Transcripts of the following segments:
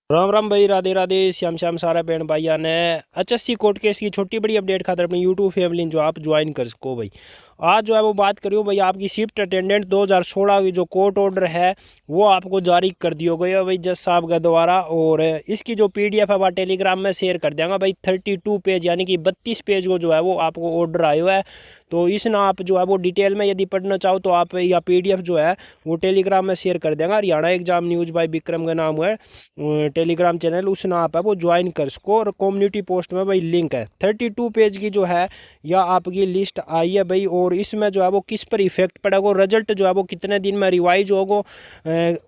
राम राम भाई, राधे राधे, श्याम श्याम सारा बहन भाईया ने एचएससी कोर्ट केस की छोटी बड़ी अपडेट खातर अपनी यूट्यूब फैमिली जो आप ज्वाइन कर सको भाई। आज जो है वो बात करियो भाई, आपकी शिफ्ट अटेंडेंट 2016 की जो कोर्ट ऑर्डर है वो आपको जारी कर दिया गया भाई जज साहब के द्वारा। और इसकी जो पीडीएफ है वह टेलीग्राम में शेयर कर देंगे भाई। 32 पेज यानी कि 32 पेज को जो है वो आपको ऑर्डर आया हुआ है। तो इस ना आप जो है वो डिटेल में यदि पढ़ना चाहो तो आप या पीडीएफ जो है वो टेलीग्राम में शेयर कर देंगे। Haryana exam news bye Vikram का नाम है टेलीग्राम चैनल, उस ना आप है वो ज्वाइन कर सको। और कम्युनिटी पोस्ट में भाई लिंक है। 32 पेज की जो है या आपकी लिस्ट आई है भाई। और इसमें जो है वो किस पर इफेक्ट पड़ेगा, रिजल्ट जो है वो कितने दिन में रिवाइज होगा,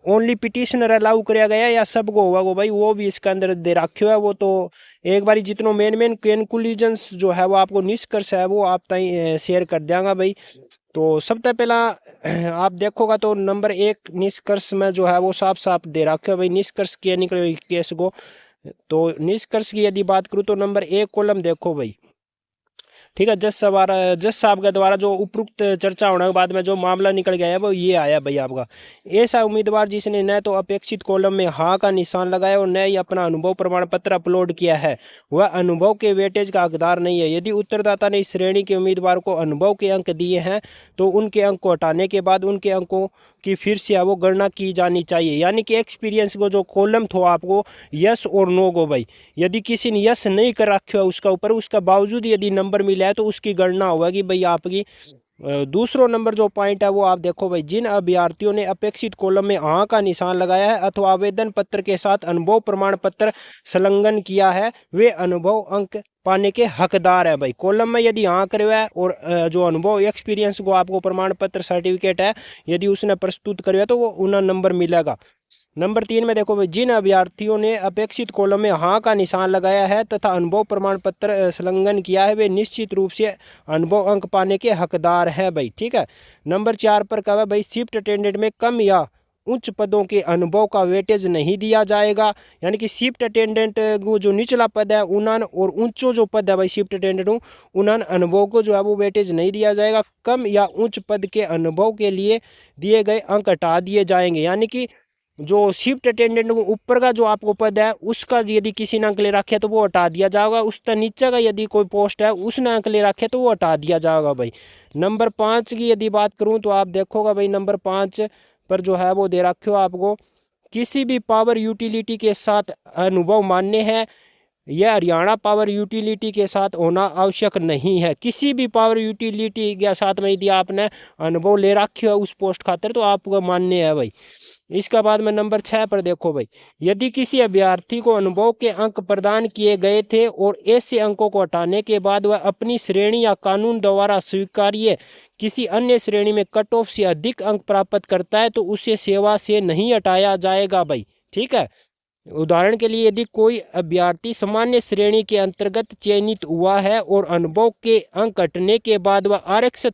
ओनली पिटिशनर अलाउ कराया गया या सबको होगा भाई, वो भी इसके अंदर दे रखे हुआ है। वो तो एक बारी जितनों मेन मेन कंक्लूजन्स जो है वो आपको निष्कर्ष है वो आप ताई शेयर कर देंगे भाई। तो सबसे पहला आप देखोगा तो नंबर 1 निष्कर्ष में जो है वो साफ साफ दे रखे है भाई। निष्कर्ष क्या निकले केस को, तो निष्कर्ष की यदि बात करूँ तो नंबर 1 कॉलम देखो भाई। ठीक है, जज साहब के द्वारा जो उपरोक्त चर्चा होने के बाद में जो मामला निकल गया है वो ये आया भाई आपका। ऐसा उम्मीदवार जिसने न तो अपेक्षित कॉलम में हाँ का निशान लगाया और न ही अपना अनुभव प्रमाण पत्र अपलोड किया है, वह अनुभव के वेटेज का हकदार नहीं है। यदि उत्तरदाता ने इस श्रेणी के उम्मीदवार को अनुभव के अंक दिए हैं तो उनके अंक को हटाने के बाद उनके अंकों की फिर से वो गणना की जानी चाहिए। यानी कि एक्सपीरियंस को जो कॉलम थो आपको यस और नो को भाई, यदि किसी ने यस नहीं कर रखा है उसका ऊपर, उसका बावजूद यदि नंबर मिला है तो उसकी गणना होगा कि भाई आपकी। दूसरा नंबर जो पॉइंट है वो आप देखो भाई, जिन अभ्यर्थियों ने अपेक्षित कॉलम में हाँ का निशान लगाया है अथवा आवेदन पत्र के साथ अनुभव प्रमाण पत्र संलग्न किया है वे अनुभव अंक पाने के हकदार है भाई। कॉलम में यदि हाँ करे हुआ है और जो अनुभव एक्सपीरियंस को आपको प्रमाण पत्र सर्टिफिकेट है यदि उसने प्रस्तुत करे तो वो उन्हें नंबर मिलेगा। नंबर 3 में देखो भाई, जिन अभ्यर्थियों ने अपेक्षित कॉलम में हाँ का निशान लगाया है तथा अनुभव प्रमाण पत्र संलग्न किया है वे निश्चित रूप से अनुभव अंक पाने के हकदार हैं भाई। ठीक है। नंबर 4 पर कहा भाई, शिफ्ट अटेंडेंट में कम या उच्च पदों के अनुभव का वेटेज नहीं दिया जाएगा। यानी कि शिफ्ट अटेंडेंट को जो निचला पद है उन्हें और ऊंचो जो पद है भाई शिफ्ट अटेंडेंट उन्हें अनुभव को जो है वो वेटेज नहीं दिया जाएगा। कम या उच्च पद के अनुभव के लिए दिए गए अंक हटा दिए जाएंगे। यानी कि जो शिफ्ट अटेंडेंट ऊपर का जो आपको पद है उसका यदि किसी ने अंक ले रखे तो वो हटा दिया जाएगा। उसका नीचे का यदि कोई पोस्ट है उसने अंक ले रखे तो वो हटा दिया जाएगा भाई। नंबर 5 की यदि बात करूं तो आप देखोगा भाई, नंबर 5 पर जो है वो दे रखे हो आपको, किसी भी पावर यूटिलिटी के साथ अनुभव मान्य है। यह हरियाणा पावर यूटिलिटी के साथ होना आवश्यक नहीं है। किसी भी पावर यूटिलिटी के साथ में यदि आपने अनुभव ले रखे हो उस पोस्ट खातर तो आपको मान्य है भाई। इसका बाद में नंबर 6 पर देखो भाई, यदि किसी अभ्यर्थी को अनुभव के अंक प्रदान किए गए थे और ऐसे अंकों को हटाने के बाद वह अपनी श्रेणी या कानून द्वारा स्वीकार्य किसी अन्य श्रेणी में कट ऑफ से अधिक अंक प्राप्त करता है तो उसे सेवा से नहीं हटाया जाएगा भाई। ठीक है। उदाहरण के लिए, यदि कोई अभ्यर्थी सामान्य श्रेणी के अंतर्गत चयनित हुआ है और अनुभव के अंक हटने के बाद वह आरक्षित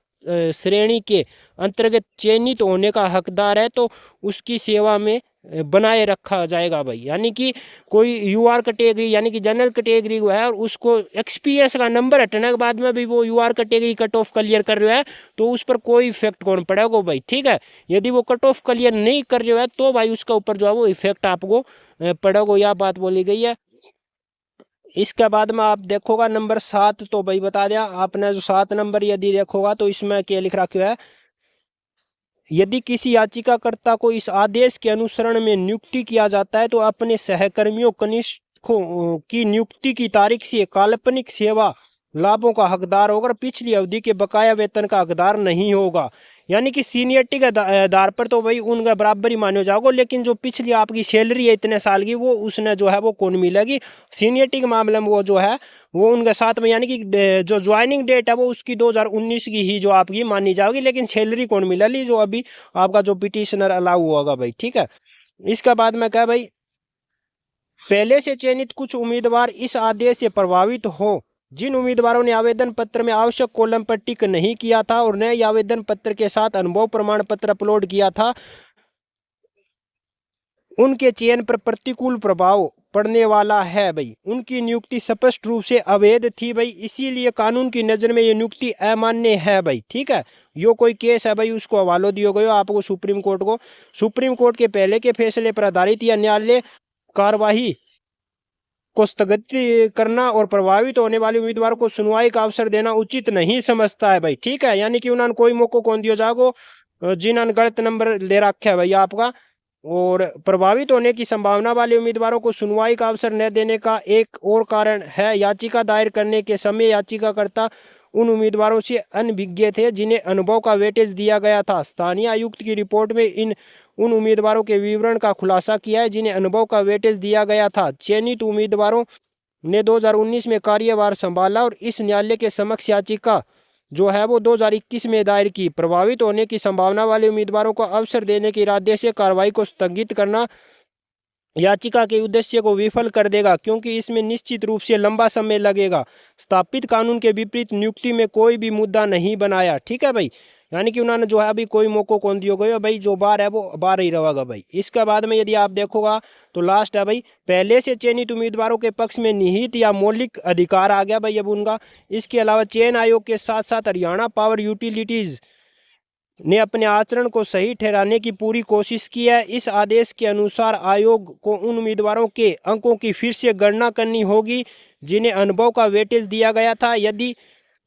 श्रेणी के अंतर्गत चयनित होने का हकदार है तो उसकी सेवा में बनाए रखा जाएगा भाई। यानी कि कोई यूआर कैटेगरी यानी कि जनरल कैटेगरी हुआ है और उसको एक्सपीरियंस का नंबर हटने के बाद में भी वो UR category cut off clear कर रहा है तो उस पर कोई इफेक्ट कौन पड़ेगा भाई। ठीक है। यदि वो कट ऑफ क्लियर नहीं कर रहा है तो भाई उसका ऊपर जो है वो इफेक्ट आपको पड़ेगा, यह बात बोली गई है। इसके बाद में आप देखोगा नंबर 7, तो भाई बता दिया आपने जो 7 नंबर यदि देखोगा तो इसमें क्या लिख रखा है, यदि किसी याचिकाकर्ता को इस आदेश के अनुसरण में नियुक्ति किया जाता है तो अपने सहकर्मियों कनिष्ठों की नियुक्ति की तारीख से काल्पनिक सेवा लाभों का हकदार होगा और पिछली अवधि के बकाया वेतन का हकदार नहीं होगा। यानी कि सीनियरिटी के आधार पर तो भाई उनका बराबर ही मान्य जाओगे, लेकिन जो पिछली आपकी सैलरी है इतने साल की वो उसने जो है वो कौन मिलेगी। सीनियरिटी के मामले में वो जो है वो उनके साथ में, यानी कि जो ज्वाइनिंग डेट है वो उसकी 2019 की ही जो आपकी मानी जाएगी, लेकिन सैलरी कौन मिलेगी जो अभी आपका जो पिटिशनर अलाउ होगा भाई। ठीक है। इसका बाद में क्या भाई, पहले से चयनित कुछ उम्मीदवार इस आदेश से प्रभावित हो जिन उम्मीदवारों ने आवेदन पत्र में आवश्यक कॉलम पर टिक नहीं किया था और नए आवेदन पत्र के साथ अनुभव प्रमाण पत्र अपलोड किया था, उनके चयन पर प्रतिकूल प्रभाव पड़ने वाला है भाई। उनकी नियुक्ति स्पष्ट रूप से अवैध थी भाई, इसीलिए कानून की नज़र में ये नियुक्ति अमान्य है भाई। ठीक है। यो कोई केस है भाई, उसको हवालो दिया गया आपको सुप्रीम कोर्ट को। सुप्रीम कोर्ट के पहले के फैसले पर आधारित यह न्यायालय कार्यवाही को स्थगित करना और प्रभावित होने वाले उम्मीदवारों को सुनवाई का अवसर देना उचित नहीं समझता है भाई। ठीक है, यानी कि उन्होंने कोई मौको कौन दियो जागो जिन्होंने गलत नंबर ले रखा है भाई आपका। और प्रभावित होने की संभावना वाले उम्मीदवारों को सुनवाई का अवसर न देने का एक और कारण है, याचिका दायर करने के समय याचिकाकर्ता उन उम्मीदवारों से अनभिज्ञ थे जिन्हें अनुभव का वेटेज दिया गया था। स्थानीय आयुक्त की रिपोर्ट में उन उम्मीदवारों के विवरण का खुलासा किया है जिन्हें अनुभव का वेटेज दिया गया था। चयनित उम्मीदवारों ने 2019 में कार्यभार संभाला और इस न्यायालय के समक्ष याचिका जो है वो 2021 में दायर की। प्रभावित होने की संभावना वाले उम्मीदवारों को अवसर देने के इरादे से कार्रवाई को स्थगित करना याचिका के उद्देश्य को विफल कर देगा, क्योंकि इसमें निश्चित रूप से लंबा समय लगेगा। स्थापित कानून के विपरीत नियुक्ति में कोई भी मुद्दा नहीं बनाया। ठीक है भाई, यानी कि उन्होंने जो है अभी कोई मौको कौन दिया गया भाई, जो बार है वो बार ही रहेगा भाई। इसके बाद में यदि आप देखोगा तो लास्ट है भाई, पहले से चयनित उम्मीदवारों के पक्ष में निहित या मौलिक अधिकार आ गया भाई अब उनका। इसके अलावा चयन आयोग के साथ साथ हरियाणा पावर यूटिलिटीज ने अपने आचरण को सही ठहराने की पूरी कोशिश की है। इस आदेश के अनुसार आयोग को उन उम्मीदवारों के अंकों की फिर से गणना करनी होगी जिन्हें अनुभव का वेटेज दिया गया था। यदि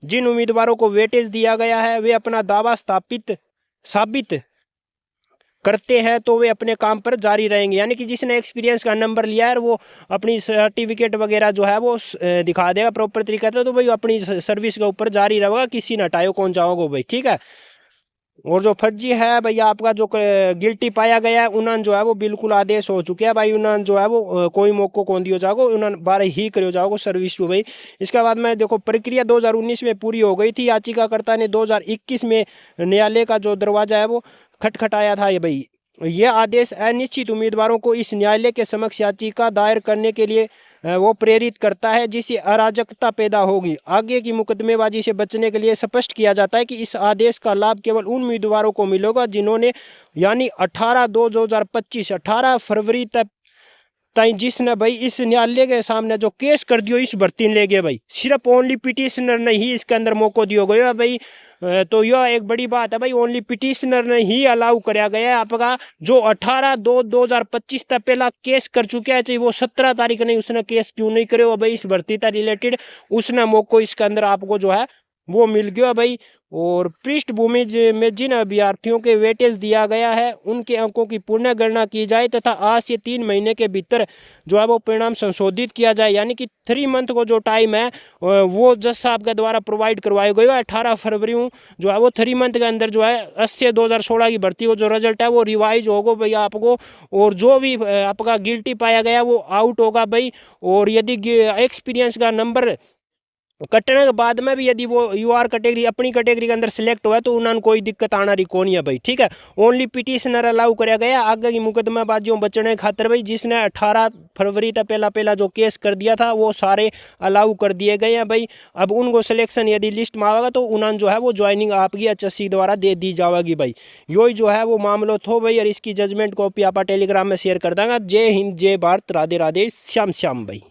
जिन उम्मीदवारों को वेटेज दिया गया है वे अपना दावा साबित करते हैं तो वे अपने काम पर जारी रहेंगे। यानी कि जिसने एक्सपीरियंस का नंबर लिया है वो अपनी सर्टिफिकेट वगैरह जो है वो दिखा देगा प्रॉपर तरीके से, तो भाई अपनी सर्विस के ऊपर जारी रहेगा, किसी न हटाओ कौन जाओगे भाई। ठीक है, और जो फर्जी है भैया आपका जो गिल्टी पाया गया है उन्होंने जो है वो बिल्कुल आदेश हो चुके हैं भाई। उन्होंने जो है वो कोई मौको कौन दियो जाओगे, उन्होंने 12 ही करो जाओगे सर्विस टू भाई। इसके बाद में देखो प्रक्रिया 2019 में पूरी हो गई थी। याचिकाकर्ता ने 2021 में न्यायालय का जो दरवाजा है वो खटखटाया था ये भाई। यह आदेश अनिश्चित उम्मीदवारों को इस न्यायालय के समक्ष याचिका दायर करने के लिए वो प्रेरित करता है जिससे अराजकता पैदा होगी। आगे की मुकदमेबाजी से बचने के लिए स्पष्ट किया जाता है कि इस आदेश का लाभ केवल उन उम्मीदवारों को मिलेगा जिन्होंने यानी 18/2/2025 18 फरवरी तक जिसने भाई इस न्यायालय के सामने जो केस कर दियो इस भर्ती ले गए भाई। सिर्फ ओनली पिटिशनर ने ही इसके अंदर मौको दियो गया भाई। तो यह एक बड़ी बात है भाई, ओनली पिटिशनर ने ही अलाउ कराया गया है आपका। जो 18/2/2025 तक पहला केस कर चुका है, चाहे वो 17 तारीख नहीं उसने केस क्यों नहीं करे भाई इस भर्ती तक रिलेटेड, उसने मौको इसके अंदर आपको जो है वो मिल गया भाई। और पृष्ठभूमि में जिन अभ्यर्थियों के वेटेज दिया गया है उनके अंकों की पुनः गणना की जाए तथा आज से 3 महीने के भीतर जो है वो परिणाम संशोधित किया जाए। यानी कि 3 मंथ को जो टाइम है वो जज साहब के द्वारा प्रोवाइड करवाया गया है। 18 फरवरी जो है वो 3 मंथ के अंदर जो है 80/2016 की भर्ती को जो रिजल्ट है वो रिवाइज होगा भाई आपको। और जो भी आपका गिल्टी पाया गया वो आउट होगा भाई। और यदि एक्सपीरियंस का नंबर कटने के बाद में भी यदि वो यूआर कैटेगरी अपनी कैटेगरी के अंदर सिलेक्ट हुआ तो उन्होंने कोई दिक्कत आना रही कौन है भाई। ठीक है, ओनली पिटिशनर अलाउ कराया गया आगे की मुकदमेबाजियों बचने खातर भाई। जिसने 18 फरवरी तक पहला जो केस कर दिया था वो सारे अलाउ कर दिए गए हैं भाई। अब उनको सिलेक्शन यदि लिस्ट में आएगा तो उन्होंने जो है वो ज्वाइनिंग आपकी HSC द्वारा दे दी जाएगी भाई। यही जो है वो मामला थो भाई। और इसकी जजमेंट कॉपी आप टेलीग्राम में शेयर कर देंगे। जय हिंद, जय भारत, राधे राधे, श्याम श्याम भाई।